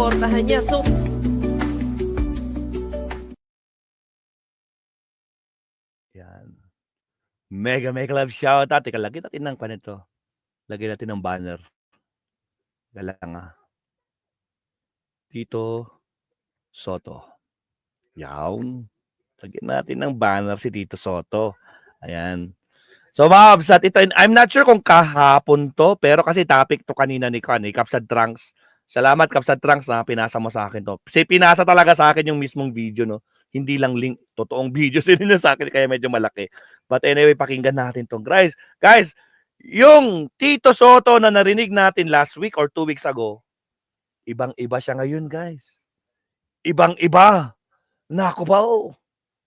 susuportahan niya. So, Yan. Mega love shoutout. Teka, lagyan natin ng panito. Lagyan natin ng banner. Galang Tito Soto. Yawn. Lagyan natin ng banner si Tito Soto. Ayan. So, mga kabsat, ito, I'm not sure kung kahapon to, pero kasi topic to kanina ni Kapsat Trunks. Salamat, Kapsat Trunks, na pinasa mo sa akin to. Kasi pinasa talaga sa akin yung mismong video, no? Hindi lang link, totoong video sinila sa akin, kaya medyo malaki. But anyway, pakinggan natin to. Guys, yung Tito Soto na narinig natin last week or 2 weeks ago, ibang-iba siya ngayon, guys. Ibang-iba. Naku ba, oh.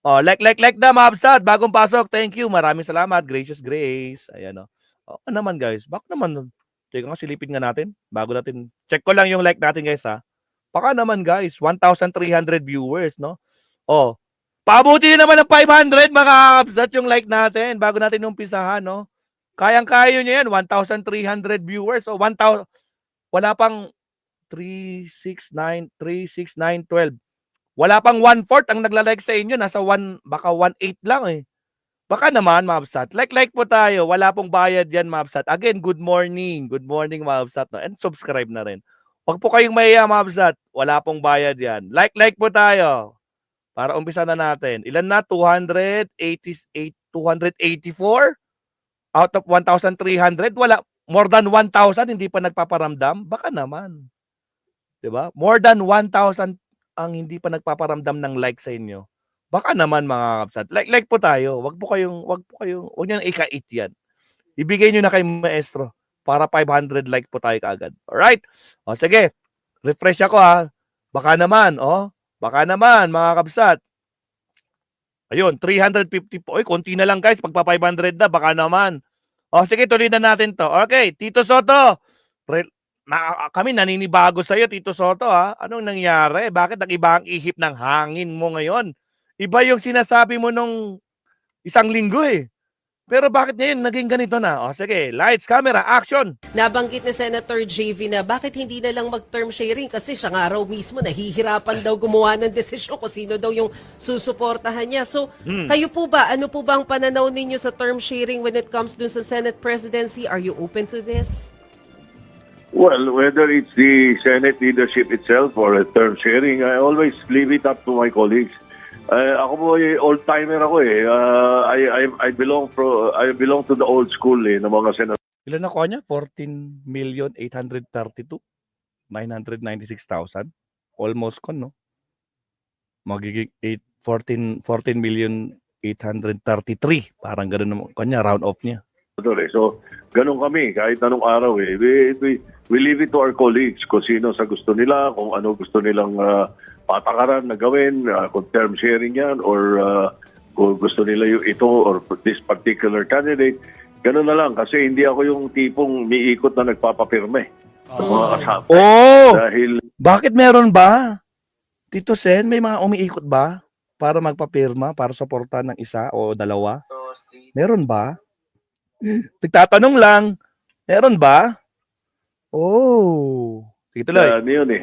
Oh, like na, Mabsat. Bagong pasok. Thank you. Maraming salamat. Gracious Grace. Ayan, oh. Oh, naman, guys. Baka naman. Teka nga, silipin nga natin. Bago natin. Check ko lang yung like natin, guys, ha. Baka naman, guys. 1,300 viewers, no? Oh. Pabuti naman ng 500, mga Mabsat, yung like natin. Bago natin umpisahan, no? Kayang-kaya nyo yan. 1,300 viewers. O, 1,000. Wala pang 3, 6, 9, 12. Wala pang 1/4 ang nagla-like sa inyo. Nasa 1, baka 1/8 lang eh. Baka naman, Mabsat. Like po tayo. Wala pong bayad yan, Mabsat. Again, good morning. Good morning, Mabsat. And subscribe na rin. Huwag po kayong mahiya, Mabsat. Wala pong bayad yan. Like po tayo. Para umpisa na natin. Ilan na? 284? Out of 1,300? Wala. More than 1,000 hindi pa nagpaparamdam? Baka naman. Diba? More than 1,000 ang hindi pa nagpaparamdam ng like sa inyo. Baka naman, mga Kapsat. Like po tayo. Wag niyo nang ikait yan. Ibigay niyo na kay maestro para 500 like po tayo kaagad. Alright? O sige. Refresh ako, ha. Baka naman, mga Kapsat. Ayun, 350 po. Oy, konti na lang, guys. Pagpa 500 na, baka naman. O sige, tuloy na natin to. Okay, Tito Soto. Kami naninibago sa iyo, Tito Soto, ha? Anong nangyari? Bakit nag-iba ang ihip ng hangin mo ngayon? Iba yung sinasabi mo nung isang linggo eh. Pero bakit ngayon naging ganito na? O sige, lights, camera, action! nabanggit ni Senator JV na bakit hindi na lang mag-term sharing kasi siya nga raw mismo nahihirapan daw gumawa ng desisyon kung sino daw yung susuportahan niya. So, kayo po ba, ano po ba ang pananaw ninyo sa term sharing when it comes dun sa Senate presidency? Are you open to this? Well, whether it's the Senate leadership itself or a term sharing, I always leave it up to my colleagues. Ako po old-timer ako eh. I belong to the old school eh, ng mga senador. Ilan na ko niya? 14,832,996,000. Almost kon, no? Magiging 14,833,000. Parang gano'n naman kanya, round off niya. So, ganun kami kahit anong araw eh. We leave it to our colleagues kung sino sa gusto nila, kung ano gusto nilang patakaran na gawin, kung term sharing yan, or kung gusto nila yung ito or this particular candidate. Ganun na lang kasi hindi ako yung tipong miikot na nagpapapirme sa mga kasama. Oh! Dahil Bakit meron ba? Tito Sen, may mga umiikot ba para magpapirma, para suportahan ng isa o dalawa? Meron ba? Nagtatanong lang. Meron ba? Oh. Sige tuloy. yun eh.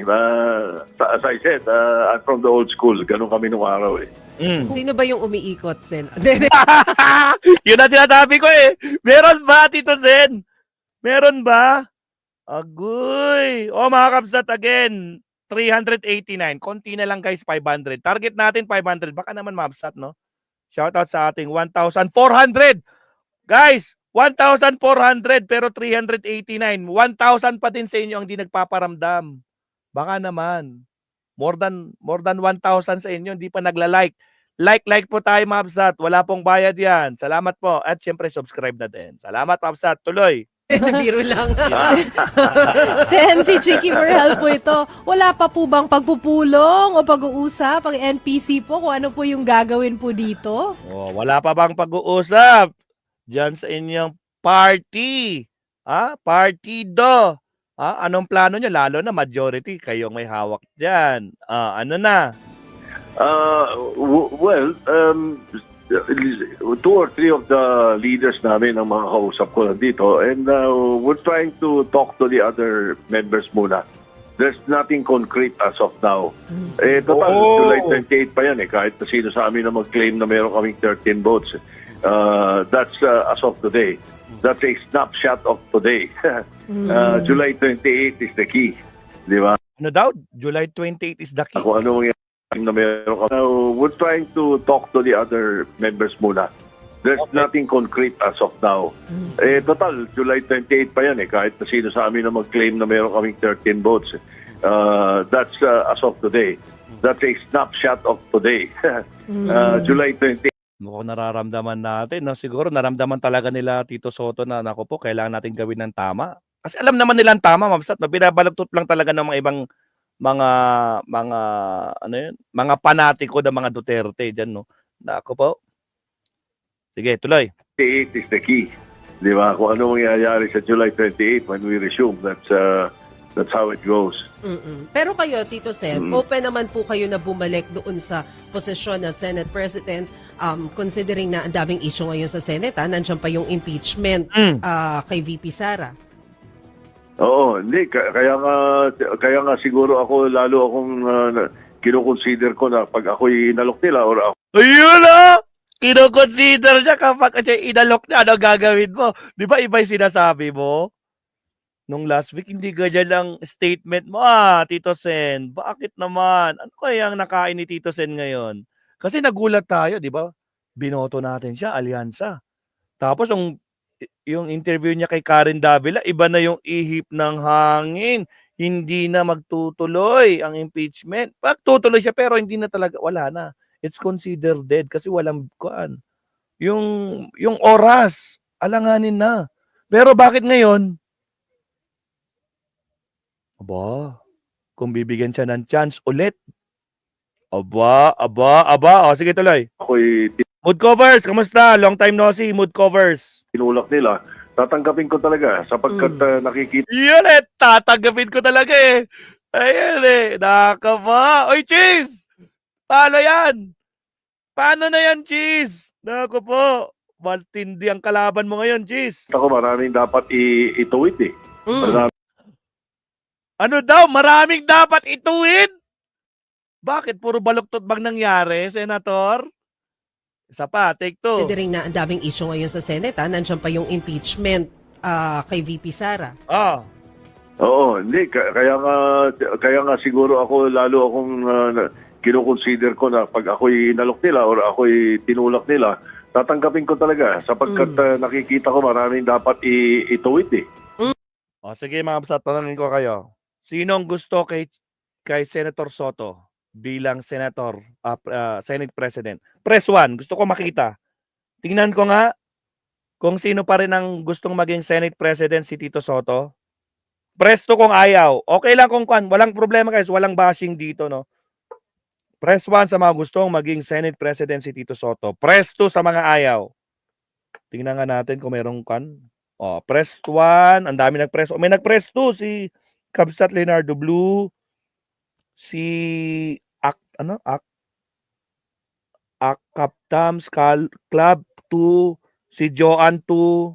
As I said, I'm from the old school. Ganun kami nung araw eh. Sino ba yung umiikot, Sen? Yun ang tinatabi ko eh. Meron ba, Tito Sen? Meron ba? Agoy. O, mga Kapsat, again, 389. Konti na lang, guys, 500. Target natin 500. Baka naman mabsat, no? Shoutout sa ating 1,400. Guys, 1,400 pero 389. 1,000 pa din sa inyo ang di nagpaparamdam. Baka naman. More than 1,000 sa inyo hindi pa nagla-like. Like po tayo, Mabsat. Wala pong bayad yan. Salamat po. At syempre, subscribe na din. Salamat, Mabsat. Tuloy. Biro lang. Sen, si Chicky Morel po ito. Wala pa po bang pagpupulong o pag-uusap ang NPC po kung ano po yung gagawin po dito? Oh, wala pa bang pag-uusap diyan sa inyong party? Partido. Anong plano nyo? Lalo na majority kayong may hawak diyan. Ano na? Well, 2 or 3 of the leaders namin ang mga kausap ko dito and we're trying to talk to the other members muna There's nothing concrete as of now. Total, Oh. July 28 pa yan kahit na sino sa amin na mag-claim na meron kaming 13 votes. That's as of today. That's a snapshot of today. July 28 is the key. Di ba? Ano daw? July 28 is the key. Kung ano yung na meron kami. We're trying to talk to the other members muna. There's nothing concrete as of now. Total, July 28 pa yan kahit na sino sa amin na mag-claim na meron kaming 13 votes. That's as of today. That's a snapshot of today. July 28. Mukhang nararamdaman natin, no? Siguro naramdaman talaga nila Tito Soto na naku po, kailangan natin gawin ng tama. Kasi alam naman nila ang tama, Ma'am Sat, no? Binabalagtot lang talaga ng mga ibang mga panatiko ng mga Duterte diyan, no. Naku po. Sige, tuloy. 28 is the key. Di ba? Kung ano mangyayari sa July 28 when we resume, that's how it goes. Pero kayo, Tito Sen, open naman po kayo na bumalik doon sa posisyon na Senate President, considering na ang daming issue ngayon sa Senate, nandiyan pa yung impeachment kay VP Sara. Oo, hindi. Kaya nga siguro ako, lalo akong kinoconsider ko na pag ako'y inalok nila or ako Ayun na! Kino-consider niya kapag siya inalok niya, ano gagawin mo? Di ba iba yung sinasabi mo? Nung last week, hindi ganyan ang statement mo. Tito Sen, bakit naman? Ano kaya ang nakain ni Tito Sen ngayon? Kasi nagulat tayo, di ba? Binoto natin siya, alyansa. Tapos yung interview niya kay Karen Davila, iba na yung ihip ng hangin. Hindi na magtutuloy ang impeachment. Tutuloy siya pero hindi na talaga, wala na. It's considered dead kasi walang kuan. Yung oras, alanganin na. Pero bakit ngayon? Aba, kung bibigyan siya ng chance ulit. Aba. O, sige tuloy. ako'y Mood covers, kamusta? Long time no see, mood covers. tinulak nila, tatanggapin ko talaga sapagkat nakikita Yan tatanggapin ko talaga eh. Ayan nakaka. Oy, Cheese! Paano yan? Paano na yan, Cheese? Naku po, matindi ang kalaban mo ngayon, Cheese. ko maraming dapat ituwid eh. Marami Ano daw? Maraming dapat ituwid? Bakit? Puro baluktot bang nangyari, Senator? Isa pa, take two. Considering na ang daming issue ngayon sa Senate, nandiyan pa yung impeachment kay VP Sara. Oo, hindi. Kaya nga siguro ako, lalo akong kinoconsider ko na pag ako'y inalok nila or ako'y tinulak nila, tatanggapin ko talaga sapagkat nakikita ko maraming dapat ituwid eh. O sige mga kapsa, tanongin ko kayo. Sinong gusto kay Senator Soto bilang Senator, Senate President? Press 1, gusto ko makita. Tingnan ko nga kung sino pa rin ang gustong maging Senate President si Tito Soto. Press 2 kung ayaw. Okay lang kung walang problema guys, walang bashing dito, no? Press 1 sa mga gustong maging Senate President si Tito Soto. Press 2 sa mga ayaw. Tingnan nga natin kung merong press 1, ang dami nag-press. May nag-press 2 si Kabsat Leonardo Blue, si Kaptams Club 2, si Joan 2,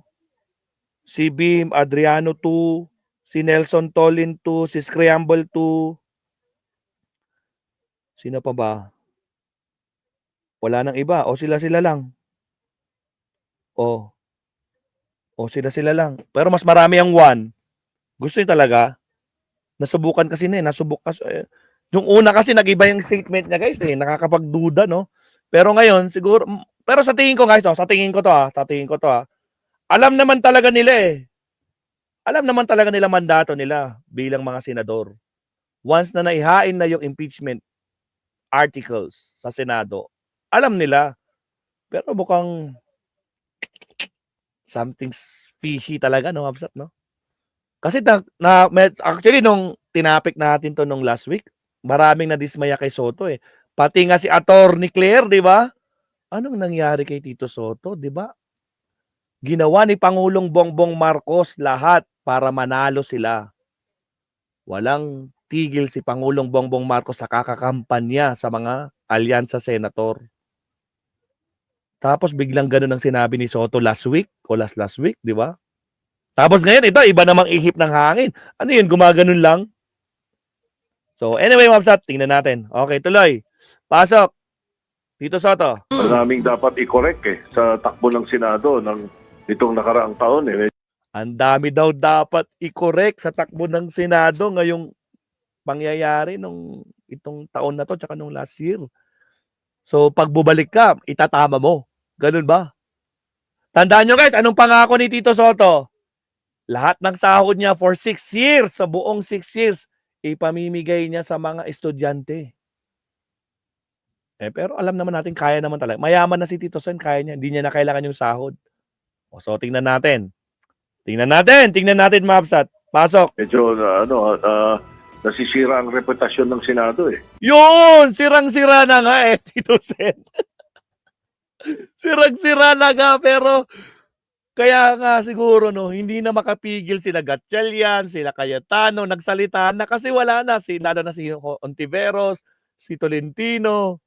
si Bim Adriano 2, si Nelson Tolin 2, si Scramble 2. Sino pa ba? Wala nang iba. O sila lang. O sila lang. Pero mas marami ang 1. Gusto niya talaga. Nasubukan kasi nasubok kasi. Yung una kasi nag-iba yung statement niya guys nakakapagduda no. Pero ngayon siguro pero sa tingin ko guys, sa tingin ko to. Alam naman talaga nila Alam naman talaga nila mandato nila bilang mga senador. Once na naihain na yung impeachment articles sa Senado, alam nila. Pero mukhang something fishy talaga no, Absat, no? Kasi actually nung tinapik natin to nung last week, maraming nadismaya kay Soto Pati nga si Attorney Claire, di ba? Anong nangyari kay Tito Soto, di ba? Ginawa ni Pangulong Bongbong Marcos lahat para manalo sila. Walang tigil si Pangulong Bongbong Marcos sa kakakampanya sa mga alyansa senator. Tapos biglang ganun ang sinabi ni Soto last week o last week, di ba? Tapos ngayon, ito, iba namang ihip ng hangin. Ano yun, gumaganon lang? So anyway, Mabsat, tingnan natin. Okay, tuloy. Pasok. Tito Soto. Maraming dapat i-correct sa takbo ng Senado ng itong nakaraang taon. Ang dami daw dapat i-correct sa takbo ng Senado ngayong pangyayari nung itong taon na to tsaka nung last year. So pag bubalik ka, itatama mo. Ganun ba? Tandaan nyo guys, anong pangako ni Tito Soto? Lahat ng sahod niya for 6 years, sa buong 6 years, ipamimigay niya sa mga estudyante. Pero alam naman natin, kaya naman talaga. Mayaman na si Tito Sen, kaya niya. Hindi niya na kailangan yung sahod. So, tingnan natin. Tingnan natin, Mabsat. Pasok. Medyo nasisira ang reputasyon ng Senado Yun! Sirang-sira na nga Tito Sen. Sirang-sira na nga, pero kaya nga siguro, hindi na makapigil sila Gatchalian, sila Cayetano, nagsalita na kasi wala na. Lalo na si Ontiveros, si Tolentino.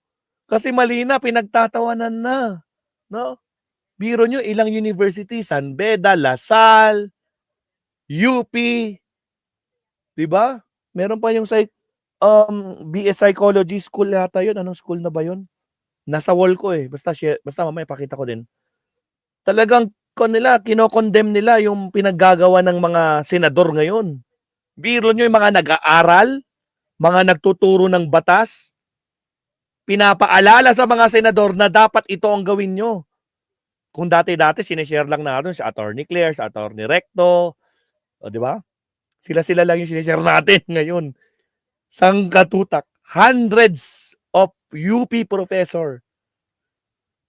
Kasi mali na, pinagtatawanan na. No? Biro nyo, ilang university, San Beda, Lasal, UP, diba? Meron pa yung BS Psychology School yata yun. Anong school na ba yun? Nasa wall ko Basta mamaya pakita ko din. Talagang kinokondem nila yung pinaggagawa ng mga senador ngayon. Biro nyo yung mga nag-aaral, mga nagtuturo ng batas, pinapaalala sa mga senador na dapat ito ang gawin nyo. Kung dati-dati, sinishare lang natin si Attorney Claire, si Attorney Recto, di ba? Sila lang yung sinishare natin ngayon. Sangkatutak, hundreds of UP professor,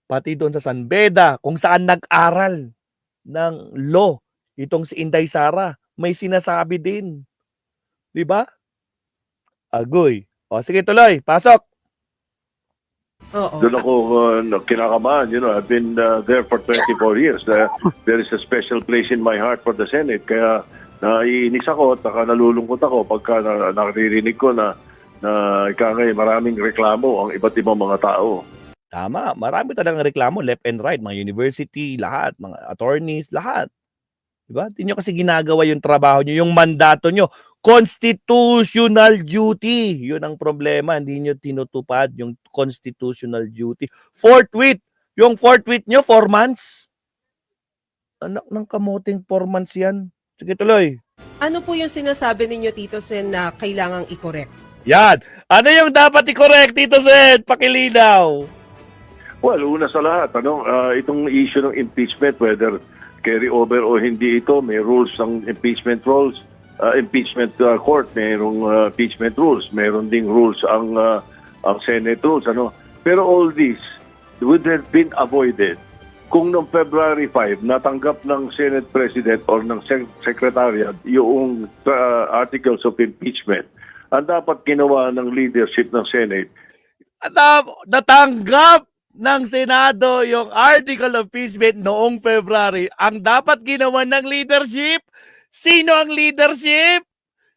pati doon sa San Beda, kung saan nag-aral ng law, itong si Inday Sara, may sinasabi din. Di ba? Agoy. O, sige tuloy, pasok. Oo. Doon ako kinakabahan. I've been there for 24 years. There is a special place in my heart for the Senate. Kaya naiinis ako at nalulungkot ako pagka naririnig ko na maraming reklamo ang iba't ibang mga tao. Tama, marami talagang reklamo, left and right, mga university, lahat, mga attorneys, lahat. Diba? Hindi nyo kasi ginagawa yung trabaho nyo, yung mandato nyo. Constitutional duty. Yun ang problema. Hindi nyo tinutupad yung constitutional duty. Forthwith. Yung forthwith nyo, 4 months. Anak ng kamuting 4 months yan. Sige, tuloy. Ano po yung sinasabi ninyo, Tito Sen, na kailangang i-correct? Yan. Ano yung dapat i-correct, Tito Sen? Pakilinaw. Well, una sa lahat, itong issue ng impeachment, whether carry over o hindi ito, may rules ng impeachment rules. Impeachment court, mayroong impeachment rules. Meron ding rules ang Senate rules. Pero all this would have been avoided kung noong February 5 natanggap ng Senate President or ng Secretariat yung articles of impeachment. Ang dapat ginawa ng leadership ng Senate, natanggap ng Senado yung article of impeachment noong February. Ang dapat ginawa ng leadership, sino ang leadership?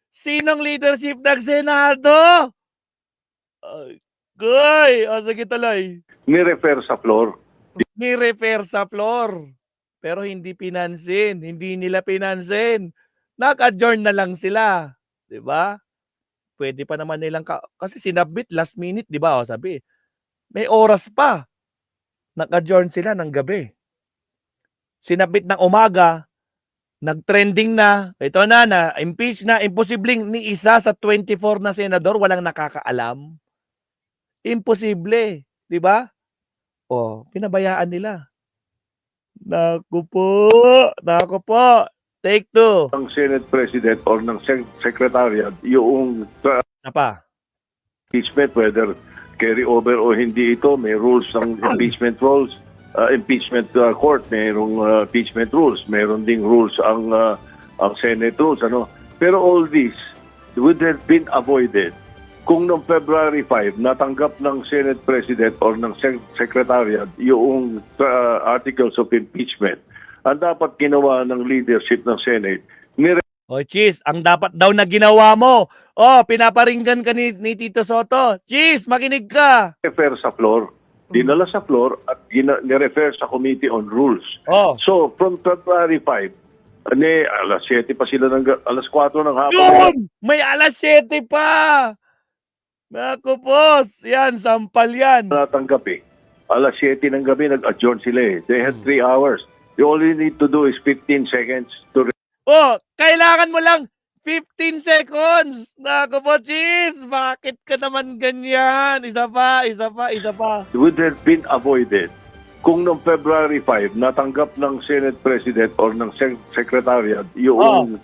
Sinong leadership ng Senado? Sige tuloy. ni-refer sa floor. Ni-refer sa floor. Pero hindi pinansin. Hindi nila pinansin. Nag-adjourn na lang sila. Diba? Pwede pa naman nilang, kasi sinabit last minute, diba? Sabi, may oras pa. Nag-adjourn sila ng gabi. Sinabit ng umaga, nag-trending na, ito na, impeach na, imposibleng ni isa sa 24 na senador walang nakakaalam. Imposible, di ba? Pinabayaan nila. Naku po. Take 2. Ng Senate President or ng Secretariat yung Apa? impeachment, whether carry over o hindi ito, may rules ng impeachment rules. Impeachment court, mayroong impeachment rules. Meron ding rules ang Senate rules. Pero all this would have been avoided kung noong February 5 natanggap ng Senate President or ng Secretariat yung articles of impeachment. Ang dapat ginawa ng leadership ng Senate, Cheese, ang dapat daw na ginawa mo. Pinaparinggan ka ni Tito Soto. Cheese, makinig ka. refer sa floor. Dinala sa floor at ni-refer sa Committee on Rules. So, from February 5, alas 7 pa sila, alas 4 ng hapon. Yun! May alas 7 pa! Naku, boss. Yan, sampal yan. natanggap eh. Alas 7 ng gabi, nag-adjourn sila eh. They had 3 hours. You only need to do is 15 seconds to Oh, kailangan mo lang 15 seconds. Naku po, cheese. Bakit ka naman ganyan? Isa pa. would have been avoided kung noong February 5 natanggap ng Senate President or ng Secretariat yung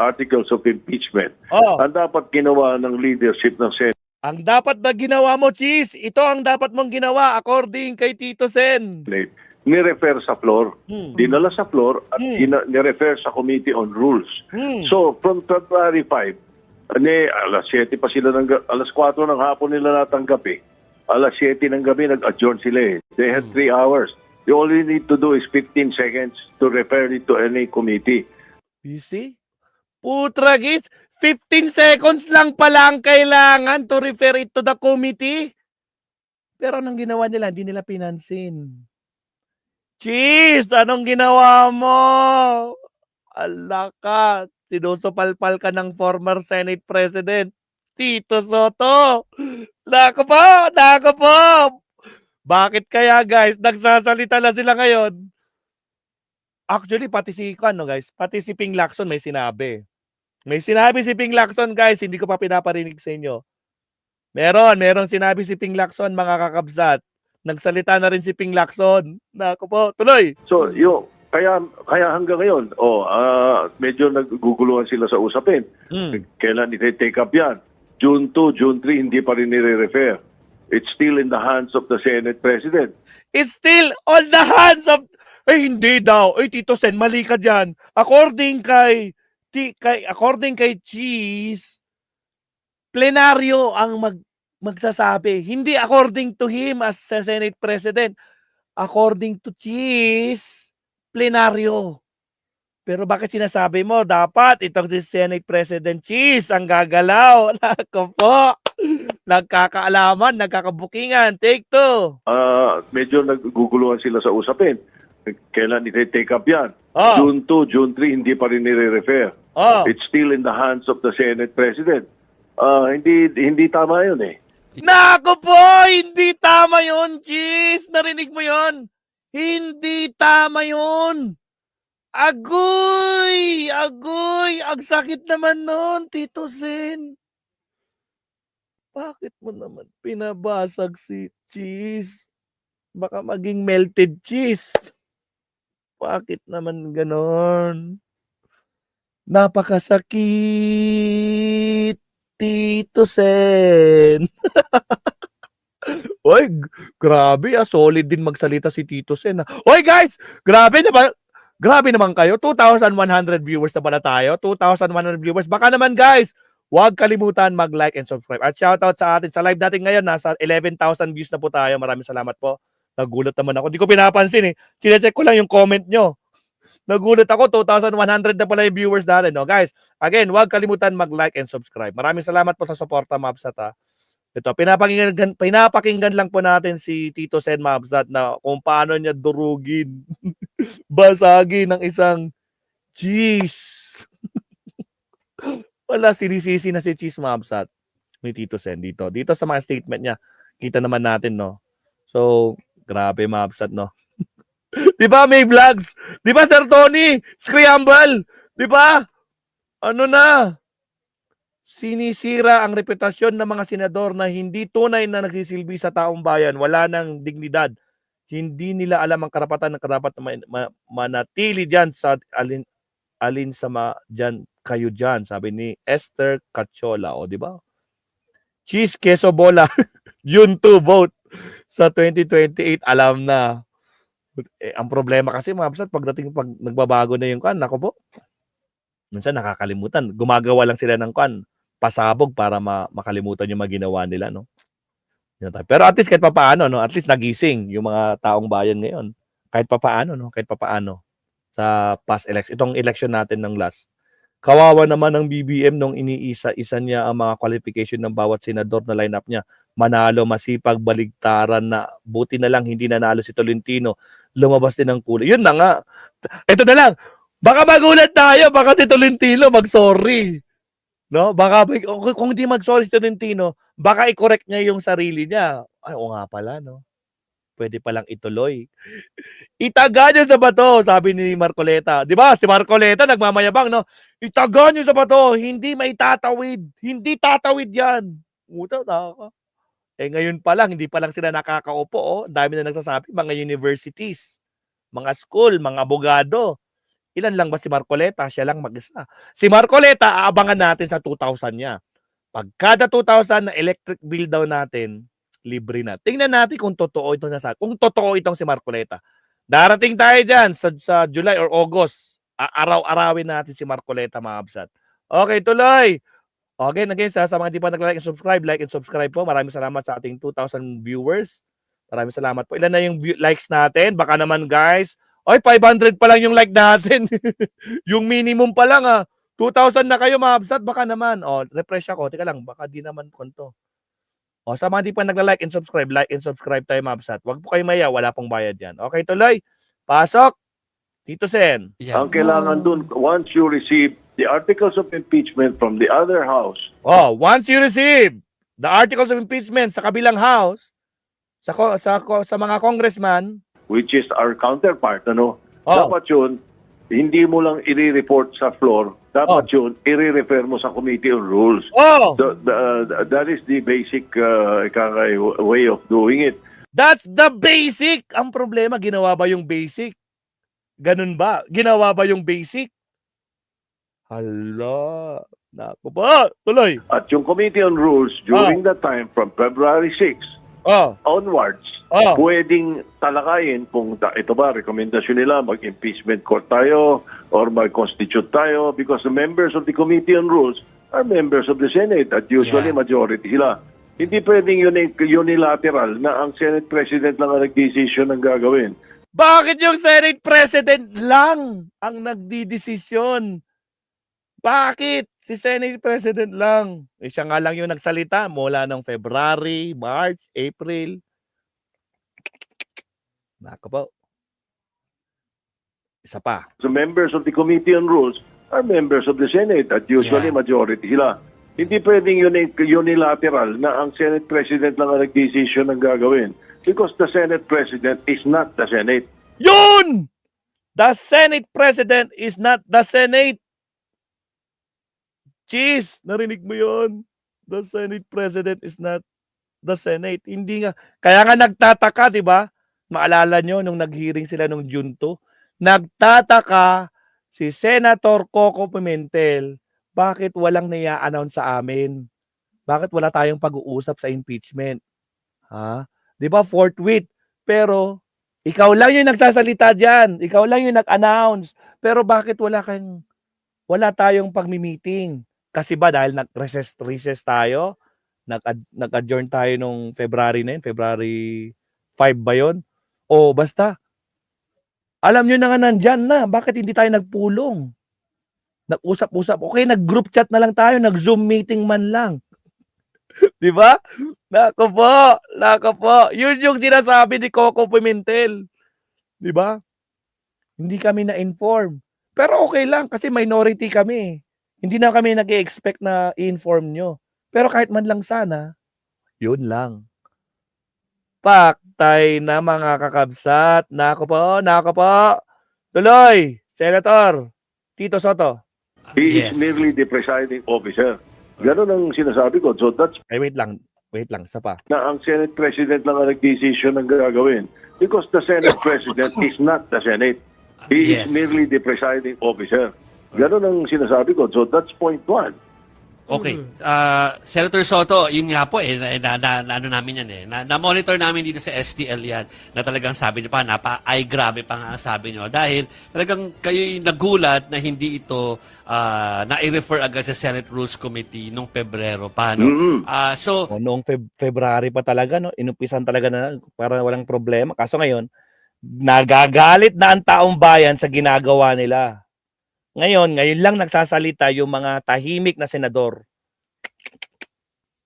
articles of impeachment. Oh, Ang dapat ginawa ng leadership ng Senate ang dapat na ginawa mo, cheese. Ito ang dapat mong ginawa according kay Tito Sen. ni-refer sa floor, dinala sa floor at Hmm. ni-refer sa Committee on Rules. So, from February 5, alas 7 pa sila, alas 4 ng hapon nila natanggap eh. Alas 7 ng gabi, nag-adjourn sila eh. They had 3 hours. You only need to do is 15 seconds to refer it to any committee. You see? Putragis, 15 seconds lang pala ang kailangan to refer it to the committee. Pero anong ginawa nila? Hindi nila pinansin. Cheese! Anong ginawa mo? Ala ka. Sinusupalpal ka ng former Senate President, Tito Soto. Nako po. Bakit kaya guys, nagsasalita na sila ngayon? Actually, pati si Ping Lacson may sinabi. May sinabi si Ping Lacson, guys, hindi ko pa pinaparinig sa inyo. Meron sinabi si Ping Lacson, mga kakabsat. Nagsalita na rin si Ping Lacson. Nako po, tuloy. So, kaya hanggang ngayon, medyo naguguluhan sila sa usapin. Kailan iti-take up yan? June 2, June 3, hindi pa rin nire-refer. It's still in the hands of the Senate President. It's still on the hands of... hindi daw. Tito Sen, mali ka dyan. According kay Cheese, plenaryo ang magsasabi. Hindi according to him as the Senate President. According to Cheese, plenaryo. Pero bakit sinasabi mo, dapat itong si Senate President Cheese ang gagalaw? Nako po. Nagkakaalaman, nagkakabukingan. Take 2. Medyo naguguluhan sila sa usapin. Kailan iti-take up yan? Oh. June 2, June 3, hindi pa rin nire-refer. Oh. It's still in the hands of the Senate President. Hindi tama yun eh. Nako po, hindi tama yun, Cheese. Narinig mo yun? Hindi tama yun. Agoy! Ang sakit naman nun, Tito Sen. Bakit mo naman pinabasag si Cheese? Baka maging melted cheese. Bakit naman ganon? Napakasakit, Tito Sen. Oy, grabe solid din magsalita si Tito Sen. Oy guys, grabe naman kayo. 2,100 viewers na pala tayo. 2,100 viewers. Baka naman guys, huwag kalimutan mag-like and subscribe. At shoutout sa atin sa live natin ngayon. Nasa 11,000 views na po tayo. Maraming salamat po. Nagulat naman ako. Hindi ko pinapansin eh. Chinecheck ko lang yung comment nyo. Nagulat ako. 2,100 na pala yung viewers natin. No? Guys, again, huwag kalimutan mag-like and subscribe. Maraming salamat po sa suporta, Mabsat. Ito, pinapakinggan lang po natin si Tito Sen Mabsat na kung paano niya durugin, basagin ng isang cheese. Wala, sinisisi na si Cheese Mabsat ni Tito Sen dito. Dito sa mga statement niya, kita naman natin, no? So, grabe Mabsat, no? Di ba may vlogs? Di ba, Sir Tony? Scramble? Di ba? Ano na? Sinisira ang reputasyon ng mga senador na hindi tunay na nagsisilbi sa taong bayan. Wala nang dignidad. Hindi nila alam ang karapatan ng karapat na manatili dyan sa alin sa dyan kayo dyan. Sabi ni Esther Cachola. O, di ba? Cheese, queso, bola. June 2 vote sa 2028. Alam na. Ang problema kasi, Mabsat, pag nagbabago na yung kan, nako po, minsan nakakalimutan. Gumagawa lang sila ng kan, pasabog para makalimutan yung maginawa nila, no? Pero at least kahit papaano, no? At least nagising yung mga taong bayan ngayon. Kahit papaano, no? Kahit papaano sa past election. Itong election natin ng last. Kawawa naman ng BBM nung iniisa-isa niya ang mga qualification ng bawat senador na lineup niya. Manalo, masipag, baligtaran na. Buti na lang hindi nanalo si Tolentino. Lumabas din ang kulay. Yun na nga. Ito na lang. Baka magulat tayo. Baka si Tolentino mag-sorry. No? Baka kung hindi mag-sorry si Tolentino, baka i-correct niya yung sarili niya. Ay, oo nga pala, no? Pwede palang ituloy. Itaga niyo sa bato, sabi ni Marcoleta. 'Di ba? Si Marcoleta nagmamayabang, no? Itaga niyo sa bato, hindi maitatawid. Hindi tatawid 'yan. Puta ka. Ngayon pa lang, hindi pa lang sila nakakaupo, oh. Ang dami na nagsasabi, mga universities, mga school, mga abogado. Ilan lang ba si Marcoleta? Siya lang mag-isa. Si Marcoleta, aabangan natin sa 2,000 niya. Pag kada 2,000 na electric bill daw natin, libre na. Tingnan natin kung totoo itong nasa. Kung totoo itong si Marcoleta. Darating tayo dyan sa July or August. Araw-arawin natin si Marcoleta, mga absat. Okay, tuloy. Okay, again, sa mga di pa nag-like and subscribe po. Maraming salamat sa ating 2,000 viewers. Maraming salamat po. Ilan na yung likes natin? Baka naman, guys. Oy, 500 pa lang yung like natin. Yung minimum pa lang, 2,000 na kayo, mga absat. Baka naman. Refresh ako. Teka lang, baka di naman konto. Sa mga di pa nagla-like and subscribe tayo, mga absat. Huwag po kayo maya, wala pong bayad yan. Okay, tuloy. Pasok. Tito Sen. Yeah. Ang kailangan dun, once you receive the articles of impeachment from the other house, Once you receive the articles of impeachment sa kabilang house, sa mga congressman, which is our counterpart, Oh. dapat yun, hindi mo lang i-report sa floor, dapat yun, i-refer mo sa Committee on Rules. That is the basic way of doing it. That's the basic. Ang problema, ginawa ba yung basic? Ganun ba? Ginawa ba yung basic? Hala. Naku ba? Tuloy. At yung Committee on Rules, during that time, from February 6 onwards, pwedeng talakayin kung ito ba, rekomendasyon nila, mag-impeachment court tayo or mag-constitute tayo because the members of the Committee on Rules are members of the Senate at usually majority sila. Hindi pwedeng unilateral na ang Senate President lang ang nag-decision ng gagawin. Bakit yung Senate President lang ang nagdidesisyon? Bakit? Si Senate President lang. Siya nga lang yung nagsalita mula ng February, March, April. Nako po. Isa pa. The members of the Committee on Rules are members of the Senate at usually majority sila. Hindi pwedeng unilateral na ang Senate President lang ang nag-decision ng gagawin because the Senate President is not the Senate. Yun! The Senate President is not the Senate. Cheese! Narinig mo yun? The Senate President is not the Senate. Hindi nga. Kaya nga nagtataka, di ba? Maalala nyo nung nag-hearing sila nung June 2? Nagtataka si Senator Coco Pimentel, bakit walang nia-announce sa amin? Bakit wala tayong pag-uusap sa impeachment? Di ba forthwith? Pero ikaw lang yung nagsasalita diyan. Ikaw lang yung nag-announce. Pero bakit wala tayong pagmi-meeting? Kasi ba dahil nag-recess tayo? Nag-adjourn tayo nung February na yun? February 5 ba yun? O basta, alam nyo na nga nandyan na. Bakit hindi tayo nagpulong? Nag-usap-usap. Okay, nag-group chat na lang tayo. Nag-Zoom meeting man lang. Di ba? Nako po. Yun yung sinasabi ni Coco Pimentel. Di ba? Hindi kami na-inform. Pero okay lang kasi minority kami. Hindi na kami nag-expect na i-inform nyo. Pero kahit man lang sana, yun lang. Paktay na mga kakabsat. Nako po. Tuloy, Senator Tito Soto. He is merely the presiding officer. Ganon ang sinasabi ko. So that's Wait lang, isa pa. na ang Senate President lang ang nag-decision ng gagawin because the Senate President is not the Senate. He is merely the presiding officer. Ganon ang sinasabi ko. So that's point one. Okay. Senator Soto, yun nga po ano namin yan na-monitor namin dito sa STL yan na talagang sabi niyo pa, grabe pa nga sabi niyo dahil talagang kayo'y nagulat na hindi ito na-refer agad sa Senate Rules Committee nung Pebrero pa, no? Noong February pa talaga, no? Inupisan talaga na para walang problema. Kaso ngayon, nagagalit na ang taong bayan sa ginagawa nila. Ngayon lang nagsasalita yung mga tahimik na senador.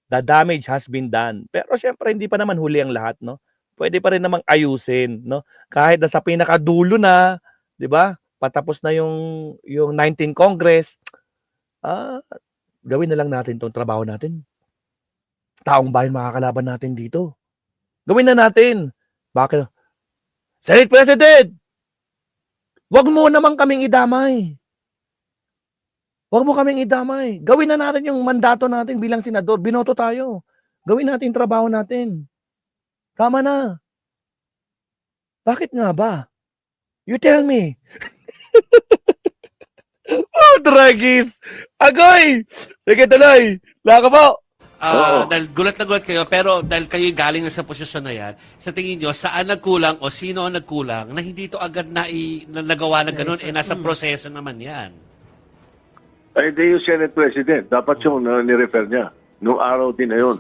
The damage has been done. Pero syempre hindi pa naman huli ang lahat, no? Pwede pa rin namang ayusin, no? Kahit nasa pinakadulo na, 'di ba? Patapos na yung 19th Congress. gawin na lang natin tong trabaho natin. Taong bayan makakalaban natin dito. Gawin na natin. Bakit? Senate President! Wag mo naman kaming idamay. Wag mo kaming idamay. Gawin na natin yung mandato natin bilang senador. Binoto tayo. Gawin natin yung trabaho natin. Tama na. Bakit nga ba? You tell me. Oh, Dragis! Agoy! Sige, tuloy. Laka po. Oo. Dahil gulat na gulat kayo, pero dahil kayo galing na sa posisyon na yan, sa tingin nyo, saan nagkulang o sino ang nagkulang na hindi ito agad na nagawa na ganun, nasa proseso naman yan. Ay, hindi yung Senate President. Dapat yung nirefer niya. Nung araw din na yun.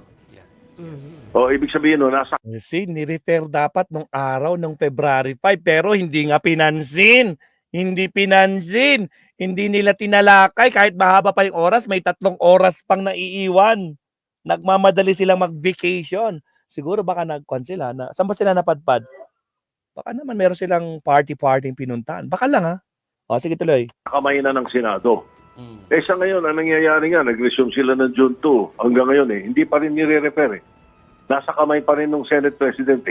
O, ibig sabihin, no, nasa See, ni-refer dapat nung araw ng February 5 pero hindi nga pinansin. Hindi pinansin. Hindi nila tinalakay kahit mahaba pa yung oras, may 3 oras pang naiiwan. Nagmamadali silang mag-vacation. Siguro baka nag-con sila na saan ba sila napadpad? Baka naman meron silang party-party pinuntahan. Baka lang ha. O sige tuloy. kamay na ng Senado. Eh sa ngayon, ang nangyayari nga, nag-resume sila ng June 2 hanggang ngayon hindi pa rin nire-refer Nasa kamay pa rin ng Senate President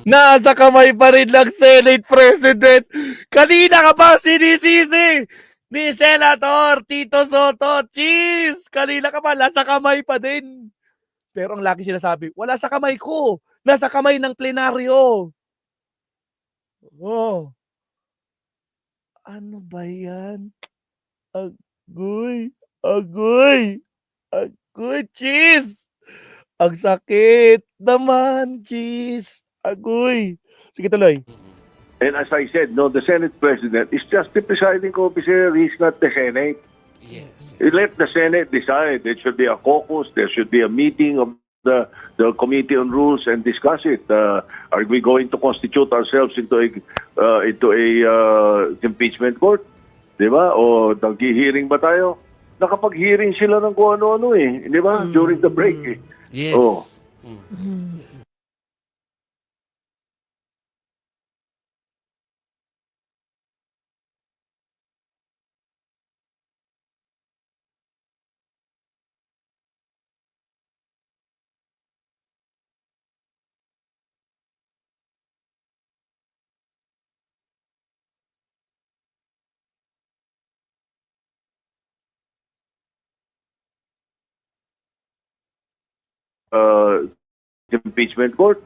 Nasa kamay pa rin ng Senate President. Kanina ka ba sinisisi ni Senator Tito Soto? Cheese! Kanina ka ba? Nasa kamay pa din. Pero ang lagi sinasabi, wala sa kamay ko. Nasa kamay ng plenaryo. Oh. Ano ba yan? Agoy. Agoy. Agoy, cheese! Ang sakit naman, cheese. Agoy. Sige, tuloy. And as I said, no, the Senate President is just the presiding officer. He's not the Senate. Yes. Let the Senate decide. There should be a caucus. There should be a meeting of the Committee on Rules and discuss it. Are we going to constitute ourselves into a impeachment court? Di ba? O nag-hearing ba tayo? Nakapag-hearing sila ng kung ano-ano Di ba? During the break Yes. Oh. Impeachment court.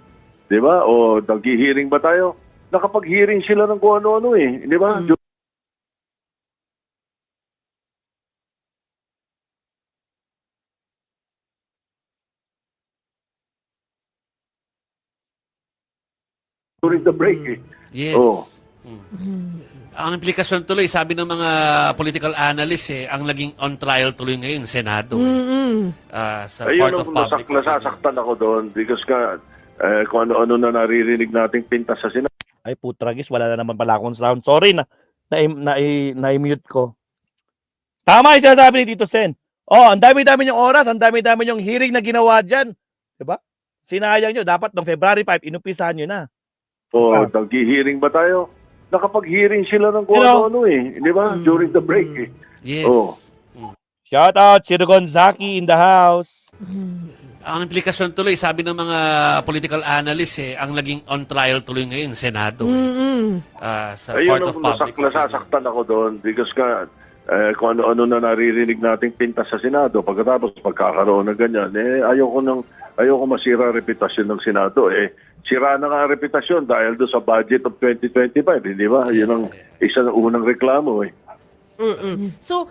Di ba? O nag-hearing ba tayo? Nakapag-hearing sila ng kung ano-ano Di ba? During the break Yes. Oh. Ang implikasyon tuloy, sabi ng mga political analysts, ang naging on trial tuloy ngayon, Senado. Sa Ayun, Court of Public Opinion. nasasaktan ako doon because kung ano-ano na naririnig nating pintas sa Senado. Ay, putragis, wala na naman pala akong sound. Sorry na-mute ko. Tama yung sinasabi ni Tito Sen. Oh, ang dami-dami yung oras, ang dami-dami yung hearing na ginawa dyan. Diba? Sinayang nyo. Dapat noong February 5, inupisahan nyo na. O nag-hearing ba tayo? Nakapag-hearing sila ng kung ano-ano Di ba? During the break Yes. Oh. Shout out, Chiro Gonzaki in the house. Ang implikasyon tuloy, sabi ng mga political analysts, ang naging on trial tuloy ngayon, Senado. Sa Ayun, Court of Public Opinion. nasasaktan ako doon because kung ano-ano na naririnig nating pintas sa Senado pagkatapos pagkakaroon ng ganyan, ayoko masira ang reputasyon ng Senado. Sira na nga ang reputasyon dahil doon sa budget of 2025, di ba? Yun ang isa ng unang reklamo So,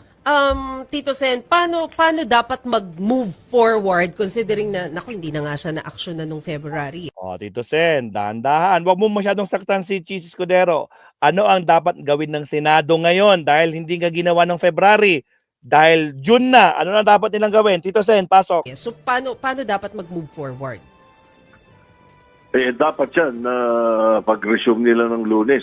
Tito Sen, paano dapat mag-move forward considering na, naku, hindi na nga siya na-action na nung February? Oh, Tito Sen, dahan-dahan. Huwag mo masyadong saktan si Cheese Escudero. Ano ang dapat gawin ng Senado ngayon dahil hindi nga ginawa ng February? Dahil June na, ano na dapat nilang gawin? Tito Sen, pasok. So, paano dapat mag-move forward? Dapat yan na pag-resume nila ng Lunes,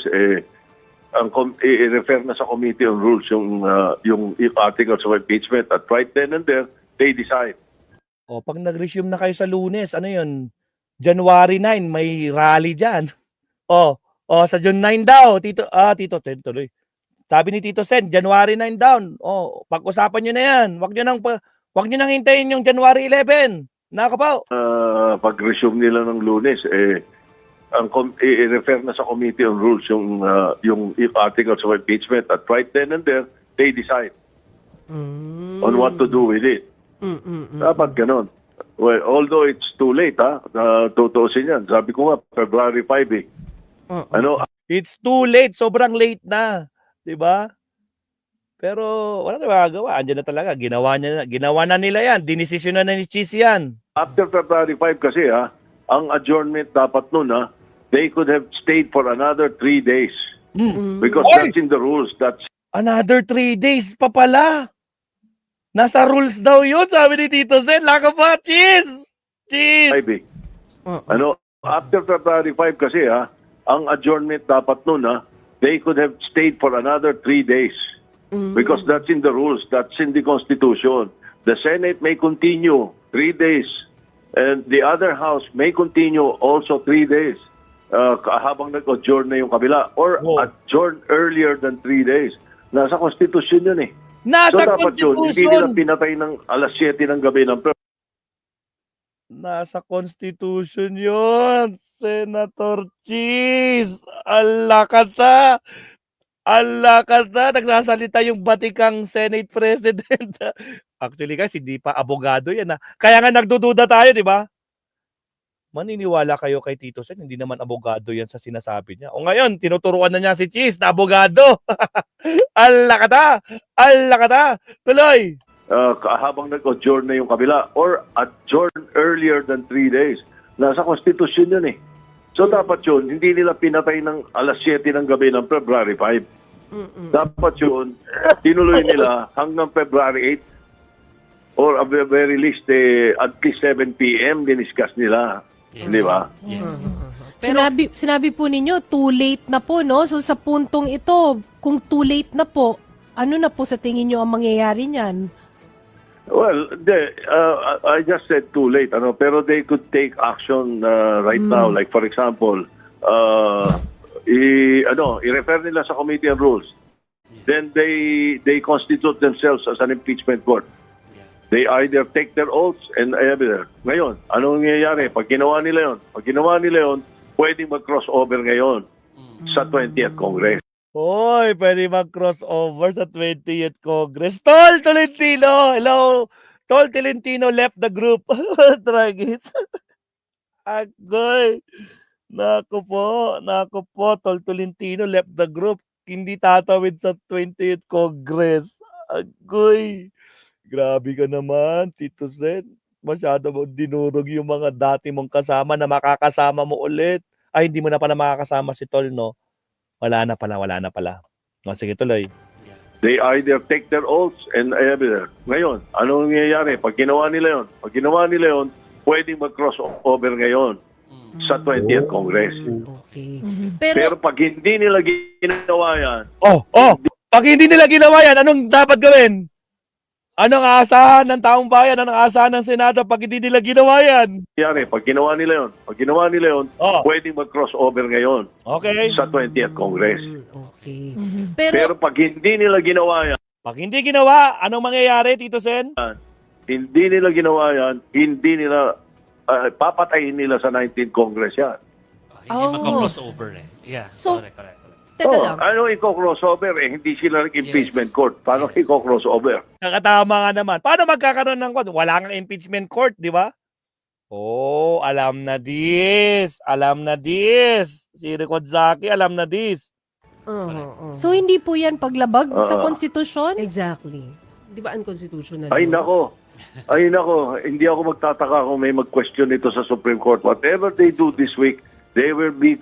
i-refer na sa Committee on Rules yung articles of impeachment at right then and there, they decide. O, pag nag-resume na kayo sa Lunes, ano yun? January 9, may rally dyan. O, sa June 9 daw, Tito Sen, tuloy. Sabi ni Tito Sen, January 9 down. O, pag-usapan nyo na yan. Wag Huwag nyo nang hintayin yung January 11. Nakapaw. Pag-resume nila ng Lunes, i-refer na sa Committee on Rules yung articles of impeachment at right then and there, they decide on what to do with it. Dapat ganon. Well, although it's too late, tutuusin yan. Sabi ko nga, February 5 eh. It's too late. Sobrang late na. Diba? Pero wala na magagawa. Andiyan na talaga. Ginawa na nila yan. Dinesisyon na ni Cheese yan. After February 5 kasi ang adjournment dapat nun they could have stayed for another 3 days. Because Oy! that's in the rules. That's Another 3 days pa pala. Nasa rules daw yun, sabi ni Tito Sen. Laka pa, Cheese! Cheese! 5 eh. After February 5 kasi ang adjournment dapat nun they could have stayed for another 3 days. Because that's in the rules, that's in the Constitution. The Senate may continue 3 days and the other house may continue also 3 days habang nag-adjourn na yung kabila or adjourn earlier than 3 days. Nasa Constitution yun eh. Nasa dapat yun, hindi nila Constitution! pinatay ng alas 7 ng gabi ng Nasa Constitution yun, Senator Cheese! Allah kata! Nagsasalita yung batikang Senate President. Actually guys, hindi pa abogado yan. Kaya nga nagdududa tayo, di ba? Maniniwala kayo kay Tito Sen, hindi naman abogado yan sa sinasabi niya. O ngayon, tinuturuan na niya si Cheese na abogado. Allah kata! Tuloy! Habang nag-adjourn na yung kabila or adjourn earlier than 3 days. Nasa Constitution yun eh. So dapat yun, hindi nila pinatay ng alas 7 ng gabi ng February 5. Dapat yun, tinuloy nila hanggang February 8 or at the very least, at least 7 p.m. diniscuss nila. Di ba? Yes. Sinabi po ninyo, too late na po, no? So sa puntong ito, kung too late na po, ano na po sa tingin nyo ang mangyayari niyan? Well, I just said too late, pero they could take action right now. Like for example, i-refer nila sa Committee on Rules. Then they constitute themselves as an impeachment court. They either take their oaths and ngayon, anong nangyayari? Pag ginawa nila yon, pwedeng mag-crossover ngayon sa 20th Congress. Hoy, pwede mag-crossover sa 20th Congress. Tol Tolentino! Hello! Tol Tolentino left the group. Tragis. Agoy. Naku po. Tol Tolentino left the group. Hindi tatawid sa 20th Congress. Agoy. Grabe ka naman, Tito Sen. Masyado mo dinurog yung mga dati mong kasama na makakasama mo ulit. Ay, hindi mo na pala makakasama si Tol, no? Wala na pala. O, sige, tuloy. They either take their oaths and ngayon, anong nangyayari? Pag ginawa nila yon, pwedeng mag-crossover ngayon sa 20th Congress. Okay. Pero pag hindi nila ginawa yan, Pag hindi nila ginawa yan, anong dapat gawin? Anong aasahan ng taong bayan? Anong aasahan ng Senado pag hindi nila ginawa yan? pag ginawa nila yon, pwedeng mag-crossover ngayon sa 20th Congress. Okay. Pero pag hindi nila ginawa yan, Pag hindi ginawa, anong mangyayari, Tito Sen? hindi nila papatayin nila sa 19th Congress yan. Hindi magka-crossover eh. Yeah, So, correct. Teka lang. Ano i-crossover? Hindi sila nag-impeachment court. Paano i-crossover? Nakatama nga naman. Paano magkakaroon ng court? Wala nga impeachment court, di ba? Alam na this. Si Ricodzaki, alam na this. So hindi po yan paglabag sa konstitusyon? Exactly. Di ba unconstitutional? Ay nako, hindi ako magtataka kung may mag-question ito sa Supreme Court. Whatever they do this week, they will be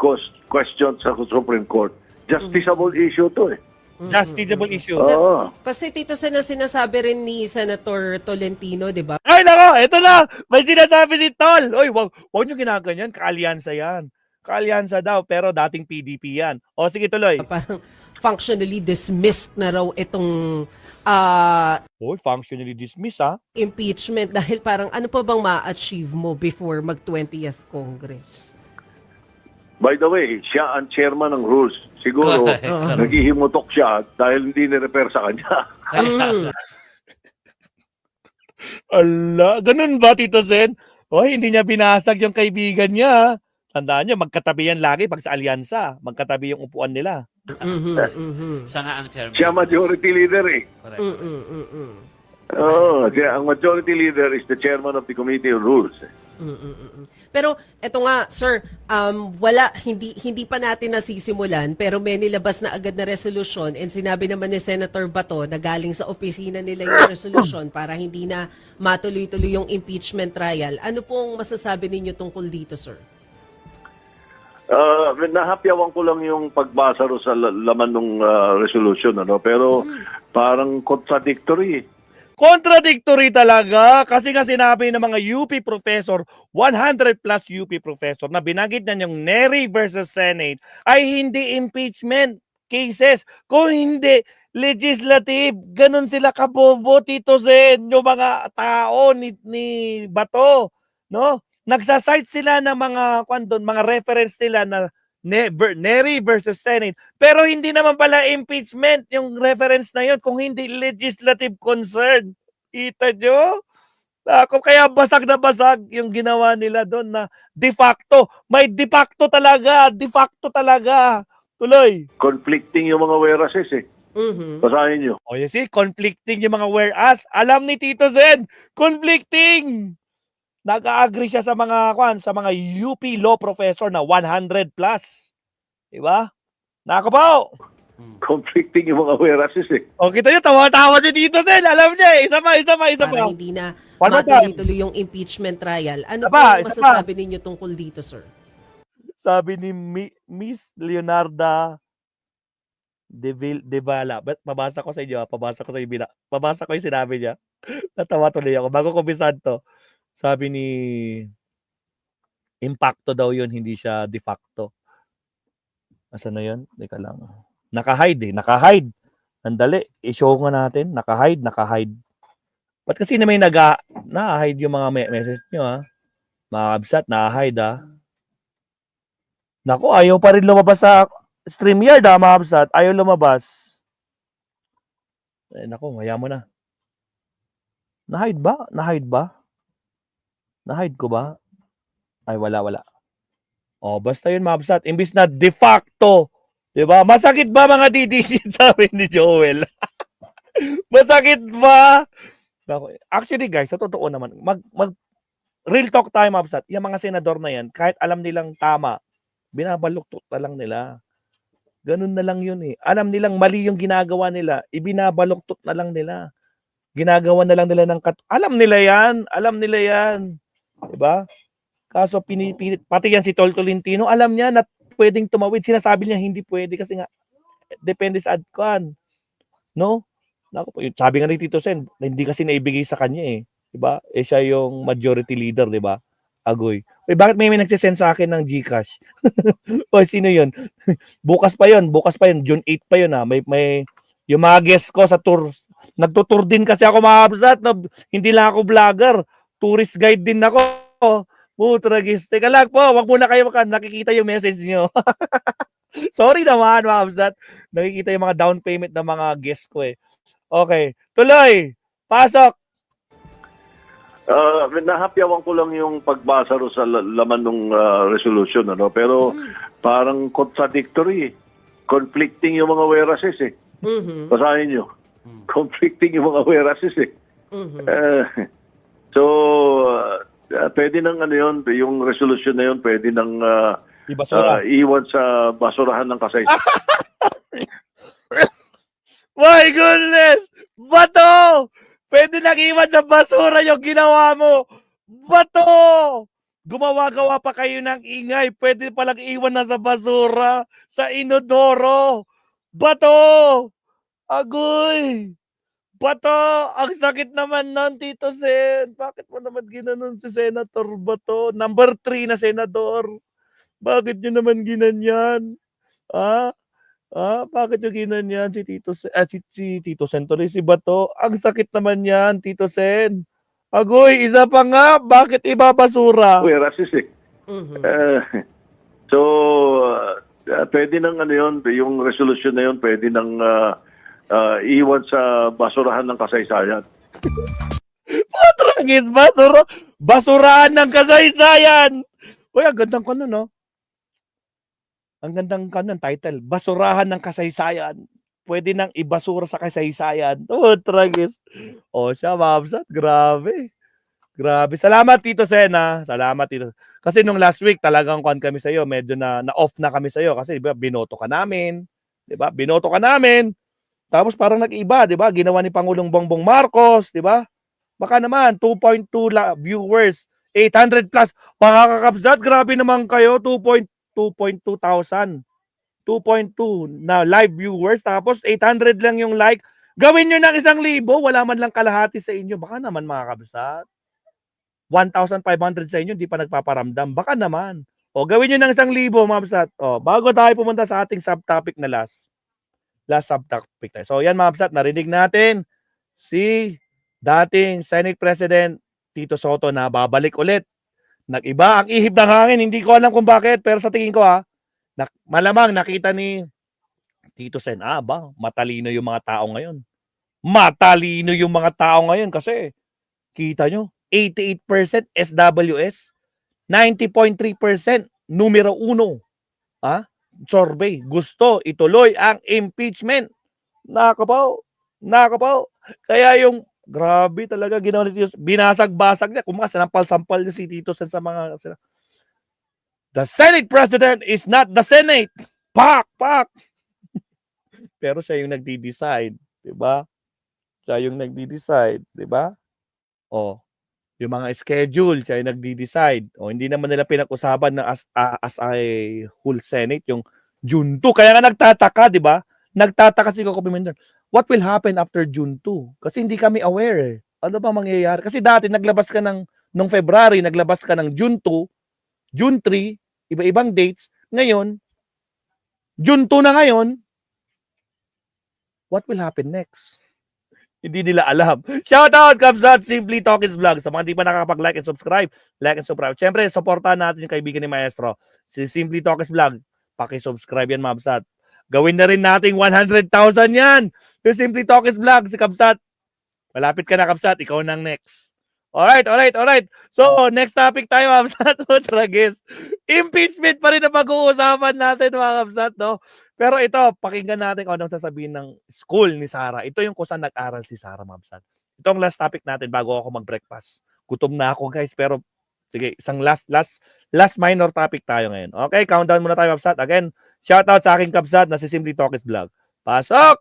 questioned sa Supreme Court. Justiciable issue to eh. Justiciable issue. Oo. Kasi Tito Sen, ang sinasabi rin ni Senator Tolentino, di ba? Ay, nako, ito na. May sinasabi si Tol. Oy, wag nyo ginaganyan. Kaalyansa yan. Kaalyansa daw, pero dating PDP yan. O, sige, tuloy. Parang functionally dismissed na raw itong Functionally dismiss, ha? impeachment dahil parang ano pa bang ma-achieve mo before mag-20th Congress? By the way, siya ang chairman ng rules. Siguro, naghihimutok siya dahil hindi ni-repair sa kanya. Ala, ganun ba, Tito Sen? Hoy, hindi niya binasag yung kaibigan niya. Tandaan niyo, magkatabi yan lagi pag sa alyansa. Magkatabi yung upuan nila. Siya nga ang chairman. Siya majority leader eh. Correct. Oo, ang majority leader is the chairman of the Committee on Rules. Pero eto nga, sir, hindi pa natin nasisimulan pero may nilabas na agad na resolusyon and sinabi naman ni Senator Bato na galing sa opisina nila yung resolusyon para hindi na matuloy-tuloy yung impeachment trial. Ano pong masasabi ninyo tungkol dito, sir? Nahapyawan ko lang yung pagbasa ro sa laman ng resolution, ano? Pero parang contradictory. Contradictory talaga kasi nga sinabi ng mga UP professor, 100 plus UP professor na binanggit na yung Nery versus Senate ay hindi impeachment cases. Kung hindi legislative, ganun sila kabobo, Tito Zen, yung mga tao ni Bato, no? Nagsasite sila ng mga reference nila na Nery versus Senate. Pero hindi naman pala impeachment yung reference na yun kung hindi legislative concern. Kita nyo? Ako, kaya basag na basag yung ginawa nila doon na de facto. May de facto talaga. De facto talaga. Tuloy. Conflicting yung mga whereases eh. Basahin nyo. O you see, conflicting yung mga whereas. Alam ni Tito Zen, conflicting. Nag-agree siya sa mga UP law professor na 100 plus. Diba? Nakapaw. Conflicting yung mga whereases eh. O kita nyo, tawa-tawa si Tito Zen. Alam niya eh. Isa pa. Para hindi na One more time. matuloy-tuloy yung impeachment trial. Ano Isa pa, pong masasabi ninyo tungkol dito, sir? Sabi ni Miss Leonarda De Vala. Pabasa ko sa inyo. Pabasa ko yung sinabi niya. Natawa tuloy ako. Bago ko bisan to. Sabi ni impacto daw yun, hindi siya de facto. Asan na yun? Teka lang. Naka-hide eh. Naka-hide. Andali. I-show nga natin. Naka-hide. Ba't kasi na may na-hide yung mga message nyo ha? Mga absat, na-hide ha? Naku, ayaw pa rin lumabas sa StreamYard ha, mga absat. Ayaw lumabas. Eh, naku, maya mo na. Na-hide ba? Na-hide ko ba? Ay, wala. O, basta yun, mabsat. Imbis na de facto. Diba? Masakit ba mga DDC? Sabi ni Joel. Masakit ba? Actually, guys, sa totoo naman, real talk tayo, mabsat. Yung mga senador na yan, kahit alam nilang tama, binabaluktot na lang nila. Ganun na lang yun eh. Alam nilang mali yung ginagawa nila, ibinabaluktot na lang nila. Ginagawa na lang nila ng alam nila yan. Diba? Kaso pinipilit, pati yan si Tol Tolentino, alam niya na pwedeng tumawid. Sinasabi niya hindi pwede kasi nga, depende sa adkan. No? Sabi nga ni Tito Sen, hindi kasi naibigay sa kanya eh. Diba? Eh siya yung majority leader, diba? Agoy. Bakit may nagsisend sa akin ng GCash? O, sino yun? Bukas pa yun. June 8 pa yun ha. May yung mga guest ko sa tour. Nagtutour din kasi ako mga absat. Hindi lang ako vlogger. Tourist guide din ako. Putragis. Teka lang po, wag muna kayo nakikita yung message niyo. Sorry naman, mga absat. Nakikita yung mga down payment ng mga guests ko eh. Okay, tuloy. Pasok. Nahapyawan ko lang yung pagbasa ro sa laman ng resolution, ano? Pero parang contradictory. Conflicting yung mga whereases eh. Basahin nyo. Conflicting yung mga whereases eh. Pwede nang ano yun, yung resolution na yun, pwede nang iwan sa basurahan ng kasaysayan. My goodness! Bato! Pwede nang iwan sa basura yung ginawa mo! Bato! Gumawa-gawa pa kayo ng ingay. Pwede palang iwan na sa basura, sa inodoro. Bato! Agoy! Bato! Ang sakit naman nun, Tito Sen. Bakit mo naman ginanon si Senator Bato? Number 3 na senador. Bakit nyo naman ginanyan? Bakit nyo ginanyan si Tito Sen? Si Tito Sen tuloy, si Bato. Ang sakit naman yan, Tito Sen. Agoy, isa pa nga. Bakit ibabasura? Whereases eh. Pwede nang ano yun, yung resolution na yun, pwede nang iwan sa basurahan ng kasaysayan. Tragis, basurahan ng kasaysayan. Uy, ang gandang kanon, no? Ang gandang kanon, title. Basurahan ng kasaysayan. Pwede nang ibasura sa kasaysayan. Oh, tragis. Oh, siya, Mabsat. Grabe. Grabe. Salamat, Tito Sen, ha? Salamat, Tito. Kasi nung last week, talagang kuhan kami sa'yo. Medyo na-off na kami sa'yo. Kasi, di ba, binoto ka namin. Di ba? Binoto ka namin. Tapos parang nag-iba, di ba? Ginawa ni Pangulong Bongbong Marcos, di ba? Baka naman, 2.2 viewers, 800 plus. Pakakakapsat, grabe naman kayo, 2.2 thousand. 2.2 na live viewers, tapos 800 lang yung like. Gawin nyo ng 1,000, wala man lang kalahati sa inyo. Baka naman mga kabsat. 1,500 sa inyo, hindi pa nagpaparamdam. Baka naman. O, gawin nyo ng 1,000, mga kabsat. O, bago tayo pumunta sa ating subtopic na last subtopic tayo. So, yan mga kabsat, narinig natin si dating Senate President Tito Soto na babalik ulit. Nag-iba ang ihip ng hangin. Hindi ko alam kung bakit, pero sa tingin ko malamang nakita ni Tito Sen, matalino yung mga tao ngayon. Matalino yung mga tao ngayon kasi kita nyo, 88% SWS, 90.3% numero 1 survey. Gusto ituloy ang impeachment. Nakapaw. Kaya yung grabe talaga ginawa ni Tito, binasag-basag niya. Kung sinampal-sampal niya si Tito Sen sa mga the Senate President is not the Senate. Pak! Pero siya yung nagdi-decide, 'di ba? Siya yung nagdi-decide, 'di ba? Yung mga schedule, siya yung nagdi-decide. Hindi naman nila pinag-usapan na as a whole Senate yung June 2. Kaya nga nagtataka, 'di ba? Nagtataka si Coco Pimentel. What will happen after June 2? Kasi hindi kami aware. Ano ba mangyayari? Kasi dati naglabas ka nung February, naglabas ka ng June 2, June 3, iba-ibang dates. Ngayon, June 2 na ngayon, what will happen next? Hindi nila alam. Shout out, Kabsat, Simply Talkins Vlog. Sa mga di pa nakakapag-like and subscribe, like and subscribe. Siyempre, supportahan natin yung kaibigan ni Maestro. Si Simply Talkins Vlog. Paki-subscribe yan, Mabsat. Gawin na rin nating 100,000 yan. Yung Simply Talkins Vlog, si Kabsat. Malapit ka na, Kabsat. Ikaw nang next. Alright. So, next topic tayo, Kabsat. Tragis. Impeachment pa rin na pag-uusapan natin, mga Kabsat, no? Pero ito, pakinggan natin kung anong sasabihin ng school ni Sarah. Ito yung kung saan nag-aral si Sarah, Mabsat. Ito ang last topic natin bago ako mag-breakfast. Gutom na ako, guys, pero sige, isang last minor topic tayo ngayon. Okay, countdown muna tayo, Mabsat. Again, shout out sa aking Kabsat na si Simply Talkins Vlog. Pasok!